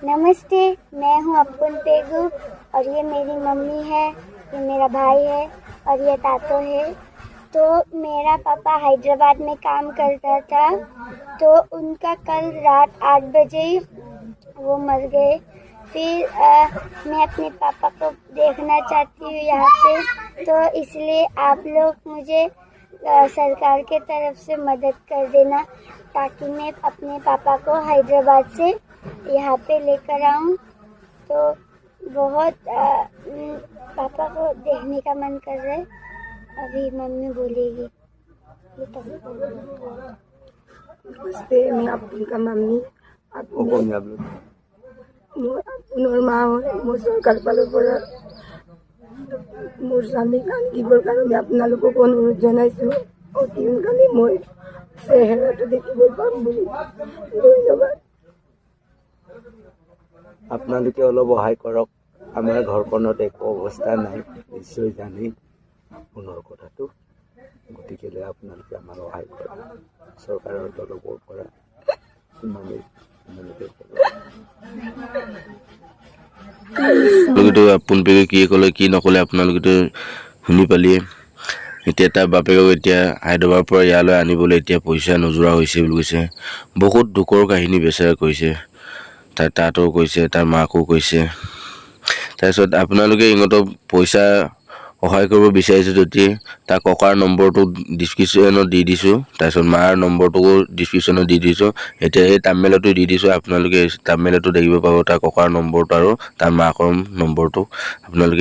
नमस्ते, मैं हूँ अपुन पेगु और ये मेरी मम्मी है, ये मेरा भाई है और ये तातो है। तो मेरा पापा हैदराबाद में काम करता था, तो उनका कल रात 8 बजे ही वो मर गए। फिर मैं अपने पापा को देखना चाहती हूँ यहाँ पे, तो इसलिए आप लोग मुझे सरकार के तरफ से मदद कर देना ताकि मैं अपने पापा को हैदराबाद से यहाँ पे लेकर आऊँ। तो बहुत पापा को देखने का मन कर रहा है। अभी मम्मी बोलेगी। नमस्ते, मैं आपका मम्मी মোৰ মা হয়। মোৰ চৰকাৰ ফালৰ পৰা মোৰ স্বামীক আনি দিবৰ কাৰণে আপোনালোকক অনুৰোধ জনাইছোঁ। অতি সোনকালে মই চেহেৰাটো দেখিব পাম বুলি। ধন্যবাদ। আপোনালোকে অলপ সহায় কৰক। আমাৰ ঘৰখনত একো অৱস্থা নাই, নিশ্চয় জানেই পুনৰ কথাটো। গতিকে আপোনালোকে আমাৰ সহায় কৰক। চৰকাৰৰ তৰফৰ পৰা সিমানেই আপোন পেগে কি ক'লে কি নক'লে আপোনালোকেতো শুনি পালিয়ে। এতিয়া তাৰ বাপেকক এতিয়া হায়দৰাবাদৰ পৰা ইয়ালৈ আনিবলৈ এতিয়া পইচা নোযোৰা হৈছে বুলি কৈছে। বহুত দুখৰ কাহিনী বেচেৰা কৈছে। তাৰ তাতো কৈছে, তাৰ মাকো কৈছে। তাৰপিছত আপোনালোকে ইহঁতক পইচা সহায় কৰিব বিচাৰিছে যদি তাৰ ককাৰ নম্বৰটো ডিছক্ৰিপশ্যনত দি দিছোঁ। তাৰপিছত মাৰ নম্বৰটোও ডিছক্ৰিপশ্যনত দি দিছোঁ। এতিয়া এই তামিলতো দি দিছোঁ। আপোনালোকে তামিলতো দেখিব পাব তাৰ ককাৰ নম্বৰটো আৰু তাৰ মাকৰ নম্বৰটো আপোনালোকে